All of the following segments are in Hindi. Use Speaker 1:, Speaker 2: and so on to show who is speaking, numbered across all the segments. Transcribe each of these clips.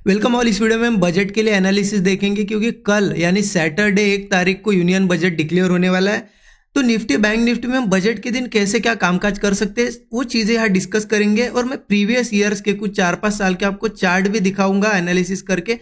Speaker 1: Welcome all. इस वीडियो में हम बजट के लिए एनालिसिस देखेंगे क्योंकि कल यानी सैटरडे 1 तारीख को यूनियन बजट डिक्लेयर होने वाला है। तो निफ्टी बैंक निफ्टी में हम बजट के दिन कैसे क्या कामकाज कर सकते हैं वो चीज़ें यहाँ डिस्कस करेंगे और मैं प्रीवियस ईयर्स के कुछ 4-5 साल के आपको चार्ट भी दिखाऊंगा एनालिसिस करके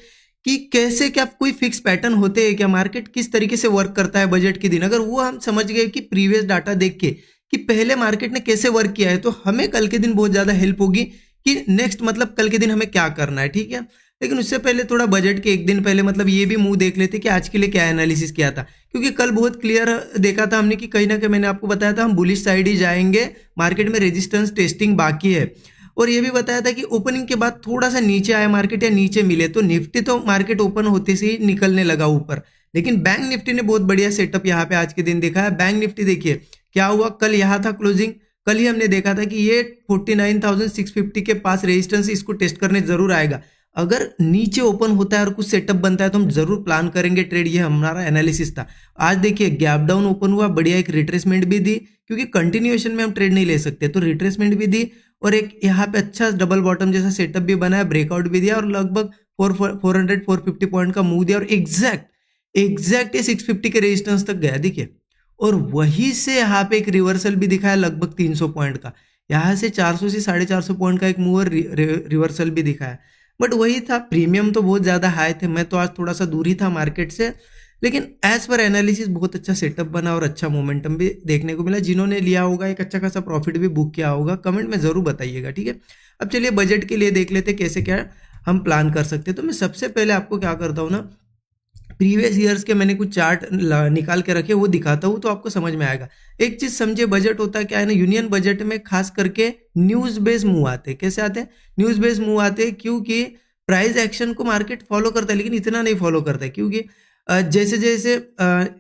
Speaker 1: कि कैसे क्या कोई फिक्स पैटर्न होते हैं क्या, मार्केट किस तरीके से वर्क करता है बजट के दिन। अगर वो हम समझ गए कि प्रीवियस डाटा देख के कि पहले मार्केट ने कैसे वर्क किया है तो हमें कल के दिन बहुत ज़्यादा हेल्प होगी कि नेक्स्ट मतलब कल के दिन हमें क्या करना है। ठीक है, लेकिन उससे पहले थोड़ा बजट के एक दिन पहले मतलब ये भी मुंह देख लेते कि आज के लिए क्या एनालिसिस किया था, क्योंकि कल बहुत क्लियर देखा था हमने कि कहीं ना कहीं मैंने आपको बताया था हम बुलिश साइड ही जाएंगे, मार्केट में रेजिस्टेंस टेस्टिंग बाकी है। और ये भी बताया था कि ओपनिंग के बाद थोड़ा सा नीचे आए मार्केट या नीचे मिले तो निफ्टी तो मार्केट ओपन होते से ही निकलने लगा ऊपर, लेकिन बैंक निफ्टी ने बहुत बढ़िया सेटअप यहाँ पे आज के दिन देखा है। बैंक निफ्टी देखिए क्या हुआ, कल यहाँ था क्लोजिंग, कल ही हमने देखा था कि ये 49,650 के पास रेजिस्टेंस, इसको टेस्ट करने जरूर आएगा। अगर नीचे ओपन होता है और कुछ सेटअप बनता है तो हम जरूर प्लान करेंगे ट्रेड, ये हमारा एनालिसिस था। आज देखिए गैप डाउन ओपन हुआ, बढ़िया एक रिट्रेसमेंट भी दी, क्योंकि कंटिन्यूएशन में हम ट्रेड नहीं ले सकते तो रिट्रेसमेंट भी दी और एक यहाँ पे अच्छा डबल बॉटम जैसा सेटअप भी बनाया, ब्रेकआउट भी दिया और लगभग 450 पॉइंट का मूव दिया और एग्जैक्ट ये 650 के रेजिस्टेंस तक गया देखिए। और वहीं से यहाँ पे एक रिवर्सल भी दिखाया लगभग 300 पॉइंट का, यहाँ से 400 से 450 पॉइंट का एक मूव रिवर्सल भी दिखाया। बट वही था, प्रीमियम तो बहुत ज़्यादा हाई थे, मैं तो आज थोड़ा सा दूर ही था मार्केट से, लेकिन एज पर एनालिसिस बहुत अच्छा सेटअप बना और अच्छा मोमेंटम भी देखने को मिला। जिन्होंने लिया होगा एक अच्छा खासा प्रॉफिट भी बुक किया होगा, कमेंट में ज़रूर बताइएगा। ठीक है, अब चलिए बजट के लिए देख लेते कैसे क्या हम प्लान कर सकते हैं। तो मैं सबसे पहले आपको क्या करता हूँ ना, प्रीवियस ईयर्स के मैंने कुछ चार्ट निकाल के रखे वो दिखाता हूँ तो आपको समझ में आएगा। एक चीज समझे, बजट होता क्या है ना, यूनियन बजट में खास करके न्यूज बेस्ड मूव आते हैं। कैसे आते हैं? न्यूज बेस्ड मूव आते हैं क्योंकि प्राइस एक्शन को मार्केट फॉलो करता है, लेकिन इतना नहीं फॉलो करता है क्योंकि जैसे जैसे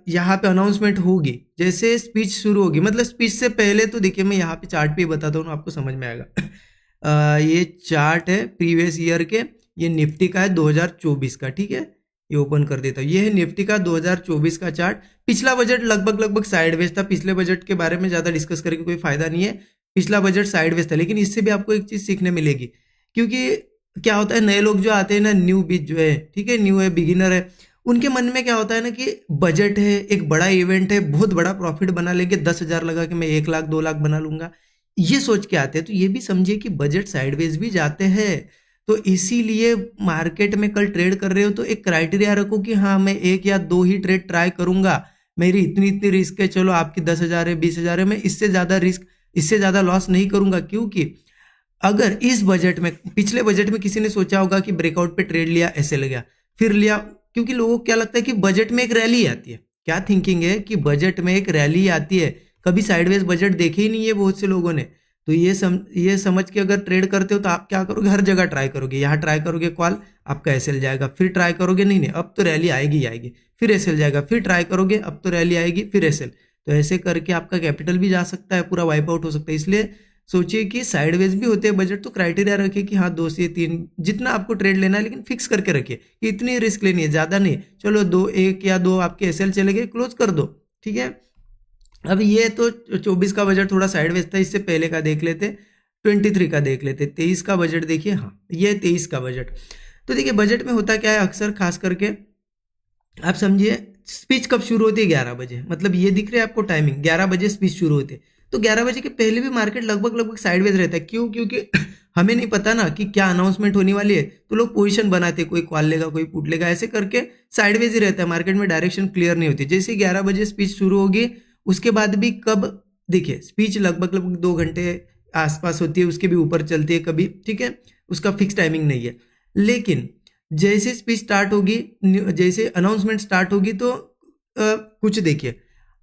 Speaker 1: यहाँ पे अनाउंसमेंट होगी, जैसे स्पीच शुरू होगी, मतलब स्पीच से पहले तो देखिए मैं यहाँ पे चार्ट पे बताता हूँ आपको समझ में आएगा। ये चार्ट है प्रीवियस ईयर के, ये निफ्टी का है 2024 का। ठीक है, ये ओपन कर देता हूँ, ये है निफ्टी का 2024 का चार्ट। पिछला बजट लगभग साइडवेज था, पिछले बजट के बारे में ज़्यादा डिस्कस करके कोई फायदा नहीं है, पिछला बजट साइडवेज था। लेकिन इससे भी आपको एक चीज़ सीखने मिलेगी, क्योंकि क्या होता है नए लोग जो आते हैं ना, न्यू बीज जो है, ठीक है, न्यू है, बिगिनर है, उनके मन में क्या होता है ना कि बजट है, एक बड़ा इवेंट है, बहुत बड़ा प्रॉफिट बना लेंगे, 10,000 लगा के मैं 1 लाख 2 लाख बना लूंगा, ये सोच के आते हैं। तो ये भी समझिए कि बजट साइडवेज भी जाते हैं। तो इसीलिए मार्केट में कल ट्रेड कर रहे हो तो एक क्राइटेरिया रखो कि हाँ मैं 1 या 2 ही ट्रेड ट्राई करूंगा, मेरी इतनी रिस्क है, चलो आपकी 10,000 है 20,000 है, मैं इससे ज़्यादा रिस्क, इससे ज़्यादा लॉस नहीं करूंगा। क्योंकि अगर इस बजट में, पिछले बजट में किसी ने सोचा होगा कि ब्रेकआउट पे ट्रेड लिया, ऐसे लग गया, फिर लिया, क्योंकि लोगों को क्या लगता है कि बजट में एक रैली आती है, क्या थिंकिंग है कि बजट में एक रैली आती है, कभी साइडवेज बजट देखे ही नहीं है बहुत से लोगों ने। तो ये समझ के अगर ट्रेड करते हो तो आप क्या करोगे, हर जगह ट्राई करोगे, यहाँ ट्राई करोगे कॉल, आपका एसएल जाएगा, फिर ट्राई करोगे नहीं अब तो रैली आएगी ही आएगी, फिर एसएल जाएगा, फिर ट्राई करोगे, अब तो रैली आएगी, फिर एसएल। तो ऐसे करके आपका कैपिटल भी जा सकता है, पूरा वाइप आउट हो सकता है। इसलिए सोचिए कि साइडवेज भी होते हैं बजट, तो क्राइटेरिया रखिए कि हाँ 2 से 3 जितना आपको ट्रेड लेना है, लेकिन फिक्स करके रखिए कि इतनी रिस्क लेनी है, ज़्यादा नहीं। चलो 1 या 2 आपके एसएल चले गए, क्लोज कर दो। ठीक है, अब ये तो 24 का बजट थोड़ा साइडवेज था, इससे पहले का देख लेते, 23 का देख लेते, 23 का बजट देखिए। हाँ ये 23 का बजट। तो देखिए बजट में होता क्या है अक्सर, खास करके आप समझिए स्पीच कब शुरू होती है, 11 बजे, मतलब ये दिख रहा है आपको टाइमिंग, 11 बजे स्पीच शुरू होती है। तो 11 बजे के पहले भी मार्केट लगभग साइडवेज रहता है। क्यों? क्योंकि हमें नहीं पता ना कि क्या अनाउंसमेंट होने वाली है, तो लोग पोजीशन बनाते, कोई कॉल लेगा कोई पुट लेगा, ऐसे करके साइडवेज ही रहता है, मार्केट में डायरेक्शन क्लियर नहीं होती। जैसे 11 बजे स्पीच शुरू होगी, उसके बाद भी कब देखिए स्पीच लगभग 2 घंटे आसपास होती है, उसके भी ऊपर चलती है कभी, ठीक है, उसका फिक्स टाइमिंग नहीं है। लेकिन जैसे स्पीच स्टार्ट होगी, जैसे अनाउंसमेंट स्टार्ट होगी तो कुछ देखिए,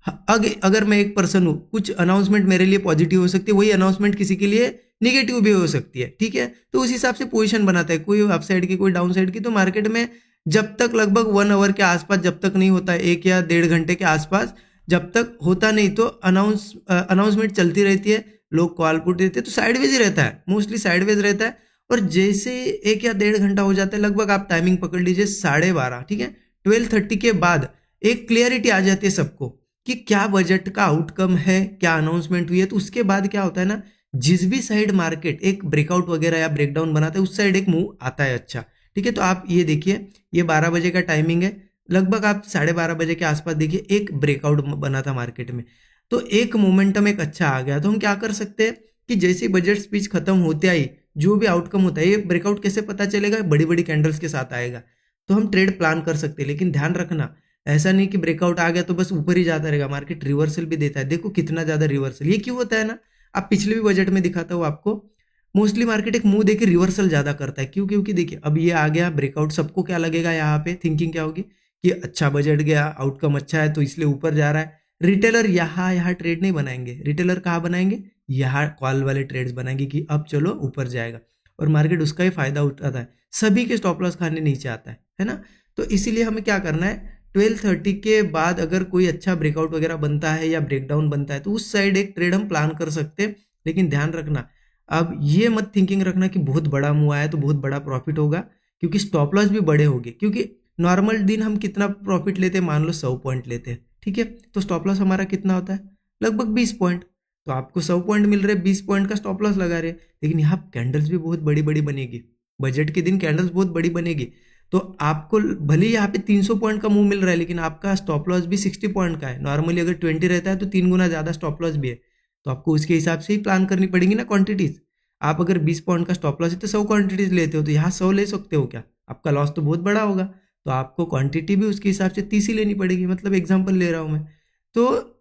Speaker 1: अगर मैं एक पर्सन हूँ, कुछ अनाउंसमेंट मेरे लिए पॉजिटिव हो सकती है, वही अनाउंसमेंट किसी के लिए निगेटिव भी हो सकती है। ठीक है, तो उस हिसाब से पोजीशन बनाता है, कोई अप साइड की कोई डाउन साइड की। तो मार्केट में जब तक लगभग 1 आवर के आसपास जब तक नहीं होता है, 1 या 1.5 घंटे के आसपास जब तक होता नहीं, तो अनाउंसमेंट चलती रहती है, लोग कॉल पुट देते हैं, तो साइडवेज ही रहता है, मोस्टली साइडवेज रहता है। और जैसे 1 या 1.5 घंटा हो जाता है, लगभग आप टाइमिंग पकड़ लीजिए 12:30, ठीक है, 12:30 के बाद एक क्लियरिटी आ जाती है सबको कि क्या बजट का आउटकम है, क्या अनाउंसमेंट हुई है। तो उसके बाद क्या होता है ना, जिस भी साइड मार्केट एक ब्रेकआउट वगैरह या ब्रेकडाउन बनाता है, उस साइड एक मूव आता है अच्छा। ठीक है, तो आप ये देखिए, ये 12 बजे का टाइमिंग है, लगभग आप 12:30 बजे के आसपास देखिए एक ब्रेकआउट बना था मार्केट में, तो एक मोमेंटम एक अच्छा आ गया। तो हम क्या कर सकते हैं कि जैसे बजट स्पीच खत्म होते आई जो भी आउटकम होता है, ये ब्रेकआउट कैसे पता चलेगा, बड़ी बड़ी कैंडल्स के साथ आएगा, तो हम ट्रेड प्लान कर सकते हैं। लेकिन ध्यान रखना, ऐसा नहीं कि ब्रेकआउट आ गया तो बस ऊपर ही जाता रहेगा, मार्केट रिवर्सल भी देता है। देखो कितना ज्यादा रिवर्सल, ये क्यों होता है ना, आप पिछले भी बजट में दिखाता हूँ आपको, मोस्टली मार्केट एक मुंह देके रिवर्सल ज्यादा करता है। क्यों? क्योंकि देखिए अब ये आ गया ब्रेकआउट, सबको क्या लगेगा यहाँ पे, थिंकिंग क्या होगी कि अच्छा बजट गया, आउटकम अच्छा है तो इसलिए ऊपर जा रहा है। रिटेलर यहाँ यहाँ ट्रेड नहीं बनाएंगे, रिटेलर कहाँ बनाएंगे, यहाँ कॉल वाले ट्रेड्स बनाएंगे कि अब चलो ऊपर जाएगा, और मार्केट उसका ही फायदा उठाता है, सभी के स्टॉप लॉस खाने नीचे आता है ना। तो इसीलिए हमें क्या करना है, 12:30 के बाद अगर कोई अच्छा ब्रेकआउट वगैरह बनता है या ब्रेकडाउन बनता है तो उस साइड एक ट्रेड हम प्लान कर सकते हैं। लेकिन ध्यान रखना, अब ये मत थिंकिंग रखना कि बहुत बड़ा मूव आया तो बहुत बड़ा प्रॉफिट होगा, क्योंकि स्टॉप लॉस भी बड़े होंगे। क्योंकि नॉर्मल दिन हम कितना प्रॉफिट लेते हैं, मान लो 100 पॉइंट लेते हैं, ठीक है, तो स्टॉप लॉस हमारा कितना होता है, लगभग 20 पॉइंट। तो आपको 100 पॉइंट मिल रहे, 20 पॉइंट का स्टॉप लॉस लगा रहे, लेकिन यहाँ कैंडल्स भी बहुत बड़ी बड़ी बनेगी, बजट के दिन कैंडल्स बहुत बड़ी बनेगी। तो आपको भले ही यहाँ पे 300 पॉइंट का मूव मिल रहा है, लेकिन आपका स्टॉप लॉस भी 60 पॉइंट का है। नॉर्मली अगर 20 रहता है तो 3 गुना ज्यादा स्टॉप लॉस भी है, तो आपको उसके हिसाब से ही प्लान करनी पड़ेगी ना क्वांटिटीज। आप अगर 20 पॉइंट का स्टॉप लॉस है तो 100 क्वांटिटीज लेते हो, तो यहाँ 100 ले सकते हो क्या, आपका लॉस तो बहुत बड़ा होगा। तो आपको क्वांटिटी भी उसके हिसाब से 30 ही लेनी पड़ेगी, मतलब एग्जांपल ले रहा हूँ मैं। तो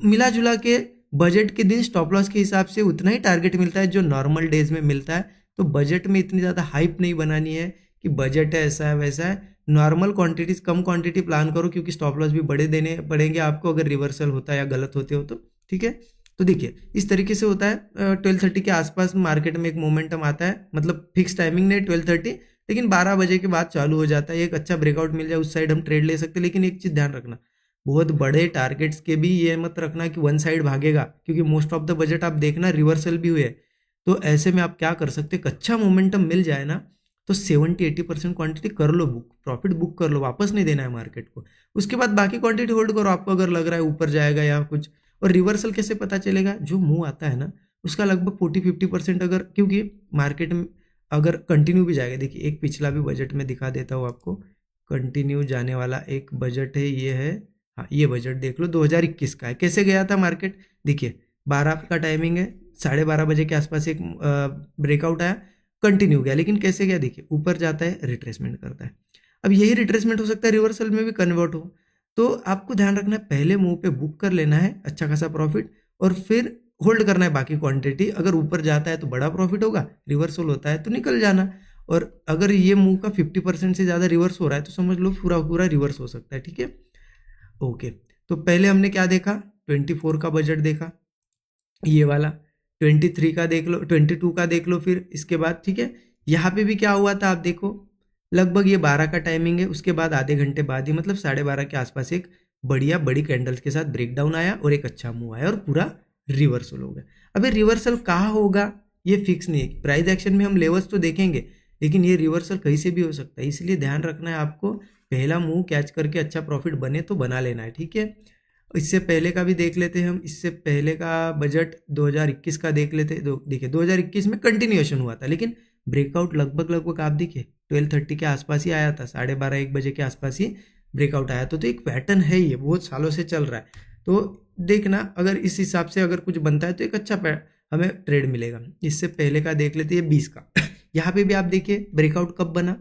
Speaker 1: मिला जुला के बजट के दिन स्टॉप लॉस के हिसाब से उतना ही टारगेट मिलता है जो नॉर्मल डेज में मिलता है। तो बजट में इतनी ज़्यादा हाइप नहीं बनानी है कि बजट है ऐसा है वैसा है, नॉर्मल क्वांटिटीज कम क्वांटिटी प्लान करो, क्योंकि स्टॉप लॉस भी बड़े देने पड़ेंगे आपको अगर रिवर्सल होता है या गलत होते हो तो, ठीक है। तो देखिए इस तरीके से होता है। 12:30 के आसपास मार्केट में एक मोमेंटम आता है, मतलब फिक्स टाइमिंग नहीं 12:30, लेकिन 12 बजे के बाद चालू हो जाता है। एक अच्छा ब्रेकआउट मिल जाए उस साइड हम ट्रेड ले सकते हैं। लेकिन एक चीज़ ध्यान रखना, बहुत बड़े टारगेट्स के भी ये मत रखना कि वन साइड भागेगा, क्योंकि मोस्ट ऑफ द बजट आप देखना रिवर्सल भी हुए। तो ऐसे में आप क्या कर सकते हैं, अच्छा मोमेंटम मिल जाए ना तो 70-80% क्वांटिटी कर लो बुक, प्रॉफिट बुक कर लो, वापस नहीं देना है मार्केट को। उसके बाद बाकी क्वांटिटी होल्ड करो, आपको अगर लग रहा है ऊपर जाएगा या कुछ। और रिवर्सल कैसे पता चलेगा, जो मुंह आता है ना उसका लगभग 40-50% अगर, क्योंकि मार्केट में अगर कंटिन्यू भी जाएगा, देखिए एक पिछला भी बजट में दिखा देता हूँ आपको, कंटिन्यू जाने वाला एक बजट है, ये है, हाँ ये बजट देख लो 2021 का है। कैसे गया था मार्केट, देखिए 12 का टाइमिंग है, 12:30 बजे के आसपास एक ब्रेकआउट आया, कंटिन्यू गया, लेकिन कैसे गया देखिए, ऊपर जाता है रिट्रेसमेंट करता है। अब यही रिट्रेसमेंट हो सकता है रिवर्सल में भी कन्वर्ट हो। तो आपको ध्यान रखना है, पहले मुंह पे बुक कर लेना है अच्छा खासा प्रॉफिट, और फिर होल्ड करना है बाकी क्वांटिटी। अगर ऊपर जाता है तो बड़ा प्रॉफिट होगा, रिवर्सल होता है तो निकल जाना। और अगर ये मुंह का 50% से ज़्यादा रिवर्स हो रहा है तो समझ लो पूरा पूरा रिवर्स हो सकता है, ठीक है। ओके, तो पहले हमने क्या देखा, 24 का बजट देखा, ये वाला 23 का देख लो, 22 का देख लो, फिर इसके बाद ठीक है। यहाँ पे भी क्या हुआ था आप देखो, लगभग ये 12 का टाइमिंग है, उसके बाद आधे घंटे बाद ही मतलब 12:30 के आसपास एक बढ़िया बड़ी कैंडल्स के साथ ब्रेकडाउन आया और एक अच्छा मूव आया और पूरा रिवर्सल हो गया। अब ये रिवर्सल कहाँ होगा ये फिक्स नहीं है, प्राइस एक्शन में हम लेवल्स तो देखेंगे, लेकिन ये रिवर्सल कहीं से भी हो सकता है। इसलिए ध्यान रखना है आपको, पहला मूव कैच करके अच्छा प्रॉफिट बने तो बना लेना है, ठीक है। इससे पहले का भी देख लेते हैं हम, इससे पहले का बजट 2021 का देख लेते हैं। देखिए 2021 में कंटिन्यूएशन हुआ था, लेकिन ब्रेकआउट लगभग लगभग आप देखिए 12:30 के आसपास ही आया था, 12:30-1 बजे के आसपास ही ब्रेकआउट आया। तो एक पैटर्न है, ये बहुत सालों से चल रहा है। तो देखना अगर इस हिसाब से अगर कुछ बनता है तो एक अच्छा हमें ट्रेड मिलेगा। इससे पहले का देख लेते हैं 20 का। यहाँ पे भी आप देखिए ब्रेकआउट कब बना,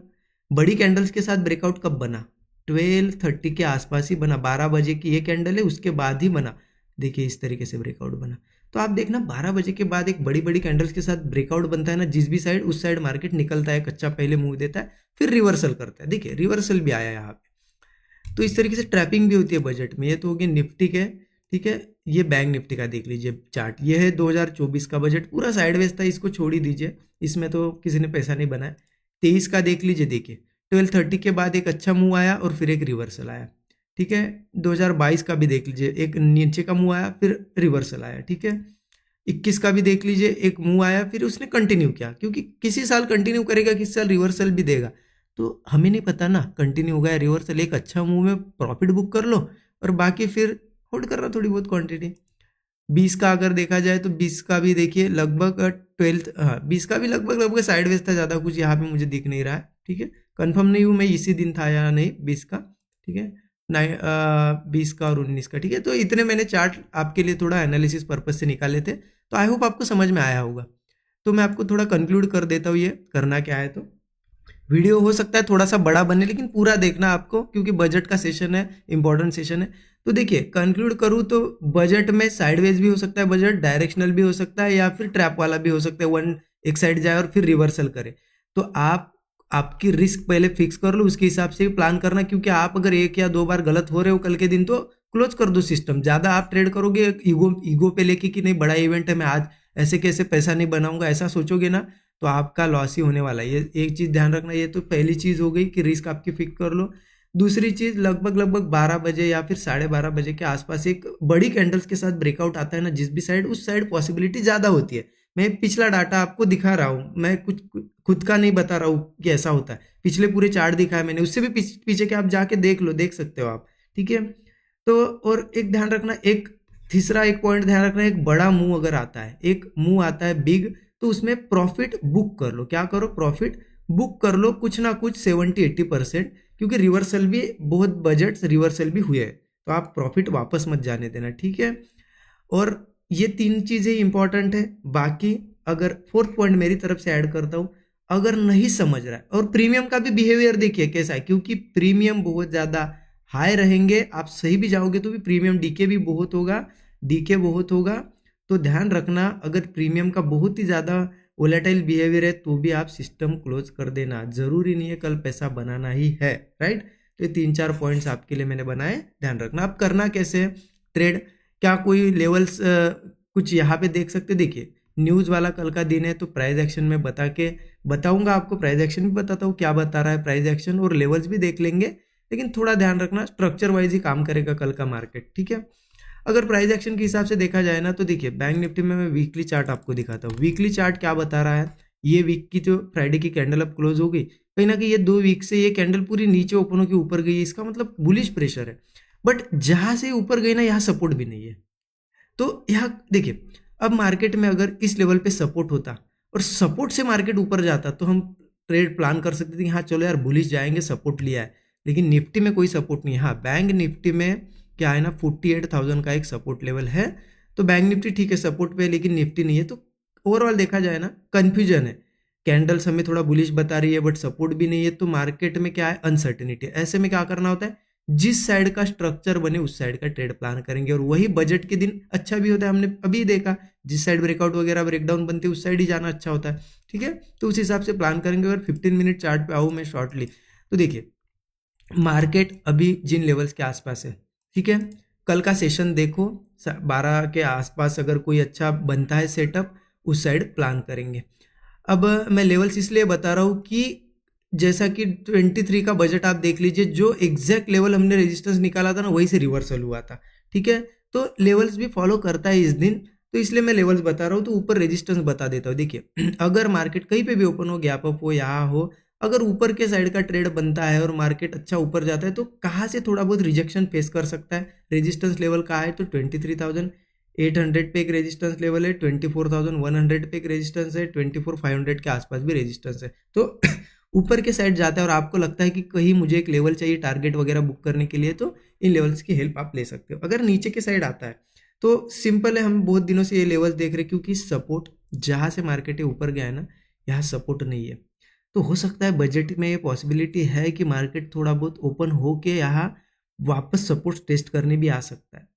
Speaker 1: बड़ी कैंडल्स के साथ ब्रेकआउट कब बना, 12:30 के आसपास ही बना, 12 बजे की ये कैंडल है उसके बाद ही बना। देखिए इस तरीके से ब्रेकआउट बना। तो आप देखना 12 बजे के बाद एक बड़ी बड़ी कैंडल्स के साथ ब्रेकआउट बनता है ना, जिस भी साइड उस साइड मार्केट निकलता है, कच्चा पहले मूव देता है फिर रिवर्सल करता है। देखिए रिवर्सल भी आया यहाँ पे। तो इस तरीके से ट्रैपिंग भी होती है बजट में। ये तो हो गया निफ्टी के, ठीक है। ये बैंक निफ्टी का देख लीजिए चार्ट, ये है 2024 का बजट, पूरा साइडवेज था, इसको छोड़ ही दीजिए, इसमें तो किसी ने पैसा नहीं बनाया। 23 का देख लीजिए, देखिए 12:30 के बाद एक अच्छा मूव आया और फिर एक रिवर्सल आया, ठीक है। 2022 का भी देख लीजिए, एक नीचे का मूव आया फिर रिवर्सल आया, ठीक है। 21 का भी देख लीजिए, एक मूव आया फिर उसने कंटिन्यू किया, क्योंकि किसी साल कंटिन्यू करेगा किसी साल रिवर्सल भी देगा, तो हमें नहीं पता ना कंटिन्यू होगा या रिवर्सल। एक अच्छा मूव में प्रॉफिट बुक कर लो और बाकी फिर होल्ड कर रहा थोड़ी बहुत क्वांटिटी। 20 का अगर देखा जाए तो 20 का भी देखिए लगभग 12, हाँ 20 का भी लगभग लगभग साइडवेज था, ज़्यादा कुछ यहाँ पे मुझे दिख नहीं रहा है, ठीक है, कंफर्म नहीं हूँ मैं इसी दिन था या नहीं 20 का, ठीक है, 20 का और 19 का, ठीक है। तो इतने मैंने चार्ट आपके लिए थोड़ा एनालिसिस पर्पज से निकाले थे, तो आई होप आपको समझ में आया होगा। तो मैं आपको थोड़ा कंक्लूड कर देता हूँ ये करना क्या है। तो वीडियो हो सकता है थोड़ा सा बड़ा बने, लेकिन पूरा देखना आपको, क्योंकि बजट का सेशन है, इंपॉर्टेंट सेशन है। तो देखिए कंक्लूड करूँ तो बजट में साइडवेज भी हो सकता है, बजट डायरेक्शनल भी हो सकता है, या फिर ट्रैप वाला भी हो सकता है, वन एक साइड जाए और फिर रिवर्सल करे। तो आप आपकी रिस्क पहले फिक्स कर लो, उसके हिसाब से प्लान करना, क्योंकि आप अगर एक या दो बार गलत हो रहे हो कल के दिन तो क्लोज कर दो सिस्टम। ज्यादा आप ट्रेड करोगे ईगो पे लेके कि नहीं बड़ा इवेंट है, मैं आज ऐसे कैसे पैसा नहीं बनाऊंगा, ऐसा सोचोगे ना, तो आपका लॉस ही होने वाला है। ये एक चीज ध्यान रखना। ये तो पहली चीज हो गई कि रिस्क आपकी फिक्स कर लो। दूसरी चीज, लगभग 12 बजे या फिर 12:30 बजे के आसपास एक बड़ी कैंडल्स के साथ ब्रेकआउट आता है ना, जिस भी साइड, उस साइड पॉसिबिलिटी ज्यादा होती है। मैं पिछला डाटा आपको दिखा रहा हूँ, मैं कुछ खुद का नहीं बता रहा हूँ कि ऐसा होता है, पिछले पूरे चार्ट दिखाया मैंने, उससे भी पीछे के आप जाके देख लो, देख सकते हो आप, ठीक है। तो और एक ध्यान रखना, एक तीसरा एक पॉइंट ध्यान रखना, एक बड़ा मूव अगर आता है, एक मूव आता है बिग, तो उसमें प्रॉफिट बुक कर लो। क्या करो, प्रॉफिट बुक कर लो, कुछ ना कुछ 70-80%, क्योंकि रिवर्सल भी, बहुत बजट्स रिवर्सल भी हुए हैं, तो आप प्रॉफिट वापस मत जाने देना, ठीक है। और ये तीन चीजें इंपॉर्टेंट है। बाकी अगर फोर्थ पॉइंट मेरी तरफ से ऐड करता हूं, अगर नहीं समझ रहा है, और प्रीमियम का भी बिहेवियर देखिए कैसा है, क्योंकि प्रीमियम बहुत ज्यादा हाई रहेंगे, आप सही भी जाओगे तो भी प्रीमियम डीके भी बहुत होगा, डीके बहुत होगा। तो ध्यान रखना, अगर प्रीमियम का बहुत ही ज़्यादा वोलेटाइल बिहेवियर है तो भी आप सिस्टम क्लोज कर देना, जरूरी नहीं है कल पैसा बनाना ही है, राइट। तो ये 3-4 पॉइंट्स आपके लिए मैंने बनाए, ध्यान रखना। आप करना कैसे है ट्रेड, क्या कोई लेवल्स कुछ यहाँ पे देख सकते, देखिए न्यूज़ वाला कल का दिन है, तो प्राइस एक्शन में बताऊंगा आपको, प्राइस एक्शन भी बताता हूँ क्या बता रहा है प्राइस एक्शन, और लेवल्स भी देख लेंगे। लेकिन थोड़ा ध्यान रखना, स्ट्रक्चर वाइज ही काम करेगा कल का मार्केट, ठीक है। अगर प्राइस एक्शन के हिसाब से देखा जाए ना, तो देखिए बैंक निफ्टी में मैं वीकली चार्ट आपको दिखाता हूँ। वीकली चार्ट क्या बता रहा है, ये वीक की जो फ्राइडे की कैंडल अब क्लोज हो गई, कहीं ना कहीं ये 2 वीक से ये कैंडल पूरी नीचे ओपन होकर ऊपर गई है, इसका मतलब बुलिश प्रेशर है। बट जहां से ऊपर गई ना, यहाँ सपोर्ट भी नहीं है। तो यहाँ देखिए, अब मार्केट में अगर इस लेवल पे सपोर्ट होता और सपोर्ट से मार्केट ऊपर जाता, तो हम ट्रेड प्लान कर सकते थे कि हाँ चलो यार बुलिश जाएंगे, सपोर्ट लिया है। लेकिन निफ्टी में कोई सपोर्ट नहीं है। हाँ, बैंक निफ्टी में क्या है ना, 48,000 का एक सपोर्ट लेवल है, तो बैंक निफ्टी ठीक है सपोर्ट पे, लेकिन निफ्टी नहीं है। तो ओवरऑल देखा जाए ना, कंफ्यूजन है। कैंडल्स हमें थोड़ा बुलिश बता रही है, बट सपोर्ट भी नहीं है, तो मार्केट में क्या है, अनसर्टेनिटी। ऐसे में क्या करना होता है, जिस साइड का स्ट्रक्चर बने उस साइड का ट्रेड प्लान करेंगे, और वही बजट के दिन अच्छा भी होता है। हमने अभी देखा, जिस साइड ब्रेकआउट वगैरह ब्रेकडाउन बनते हैं उस साइड ही जाना अच्छा होता है, ठीक है। तो उस हिसाब से प्लान करेंगे। अगर 15 मिनट चार्ट पे आऊँ मैं शॉर्टली, तो देखिए मार्केट अभी जिन लेवल्स के आसपास है, ठीक है, कल का सेशन देखो 12 के आसपास, अगर कोई अच्छा बनता है सेटअप, उस साइड प्लान करेंगे। अब मैं लेवल्स इसलिए बता रहा हूँ कि जैसा कि 23 का बजट आप देख लीजिए, जो एग्जैक्ट लेवल हमने रेजिस्टेंस निकाला था ना, वही से रिवर्सल हुआ था, ठीक है। तो लेवल्स भी फॉलो करता है इस दिन, तो इसलिए मैं लेवल्स बता रहा हूँ। तो ऊपर रेजिस्टेंस बता देता हूँ। देखिए अगर मार्केट कहीं पे भी ओपन हो, गैप अप हो, यहाँ हो, अगर ऊपर के साइड का ट्रेड बनता है और मार्केट अच्छा ऊपर जाता है, तो कहाँ से थोड़ा बहुत रिजेक्शन फेस कर सकता है। रेजिस्टेंस लेवल कहाँ है, तो 23,800 पे एक रेजिस्टेंस लेवल है, 24,100 पे एक रेजिस्टेंस है, 24,500 के आसपास भी रेजिस्टेंस है। तो ऊपर के साइड जाता है और आपको लगता है कि कहीं मुझे एक लेवल चाहिए टारगेट वगैरह बुक करने के लिए, तो इन लेवल्स की हेल्प आप ले सकते हो। अगर नीचे के साइड आता है तो सिंपल है, हम बहुत दिनों से ये लेवल्स देख रहे हैं, क्योंकि सपोर्ट जहाँ से मार्केट ऊपर गया है ना, यहाँ सपोर्ट नहीं है। तो हो सकता है बजट में ये पॉसिबिलिटी है कि मार्केट थोड़ा बहुत ओपन हो के यहाँ वापस सपोर्ट टेस्ट करने भी आ सकता है।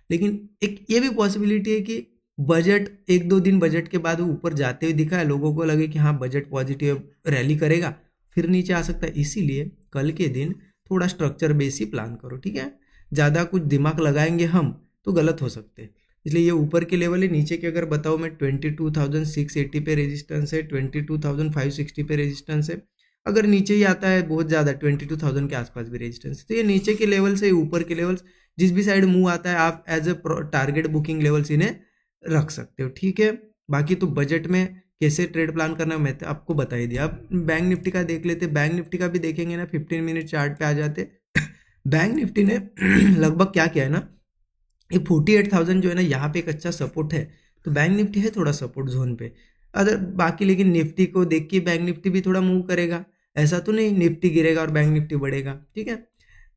Speaker 1: लेकिन एक ये भी पॉसिबिलिटी है कि बजट 1-2 दिन बजट के बाद वो ऊपर जाते हुए दिखा है, लोगों को लगे कि हाँ बजट पॉजिटिव रैली करेगा, फिर नीचे आ सकता है। इसीलिए कल के दिन थोड़ा स्ट्रक्चर बेस ही प्लान करो, ठीक है। ज़्यादा कुछ दिमाग लगाएंगे हम तो गलत हो सकते हैं। इसलिए ये ऊपर के लेवल है, नीचे के अगर बताओ मैं 22,680 पे रेजिस्टेंस है, 22,560 पे रेजिस्टेंस है। अगर नीचे ही आता है बहुत ज़्यादा 22,000 के आसपास भी रेजिस्टेंस है, तो ये नीचे के लेवल से ऊपर के लेवल्स, जिस भी साइड मुंह आता है आप as a target booking levels इन्हें रख सकते हो, ठीक है। बाकी तो बजट में कैसे ट्रेड प्लान करना है मैं तो आपको बता ही दिया। अब बैंक निफ्टी का देख लेते, बैंक निफ्टी का भी देखेंगे ना, 15 मिनट चार्ट पे आ जाते। बैंक निफ्टी ने लगभग क्या किया है ना, ये 48,000 जो है ना, यहाँ पे एक अच्छा सपोर्ट है, तो बैंक निफ्टी है थोड़ा सपोर्ट जोन पे। अगर बाकी लेकिन निफ्टी को देख के बैंक निफ्टी भी थोड़ा मूव करेगा, ऐसा तो नहीं निफ्टी गिरेगा और बैंक निफ्टी बढ़ेगा, ठीक है।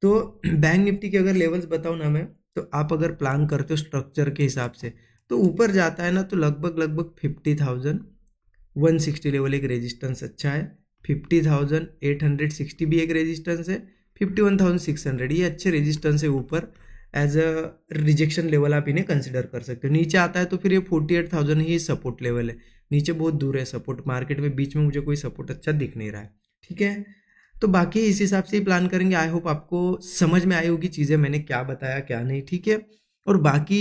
Speaker 1: तो बैंक निफ्टी के अगर लेवल्स बताऊँ ना मैं, तो आप अगर प्लान करते हो स्ट्रक्चर के हिसाब से, तो ऊपर जाता है ना तो लगभग 50,160 लेवल एक रेजिस्टेंस अच्छा है, 50,860 भी एक रेजिस्टेंस है, 51,600 ये अच्छे रेजिस्टेंस है ऊपर। एज अ रिजेक्शन लेवल आप इन्हें कंसिडर कर सकते हो। नीचे आता है तो फिर ये 48,000 ही सपोर्ट लेवल है, नीचे बहुत दूर है सपोर्ट, मार्केट में बीच में मुझे कोई सपोर्ट अच्छा दिख नहीं रहा है, ठीक है। तो बाकी इस हिसाब से ही प्लान करेंगे। आई होप आपको समझ में आई होगी चीज़ें मैंने क्या बताया क्या नहीं, ठीक है। और बाकी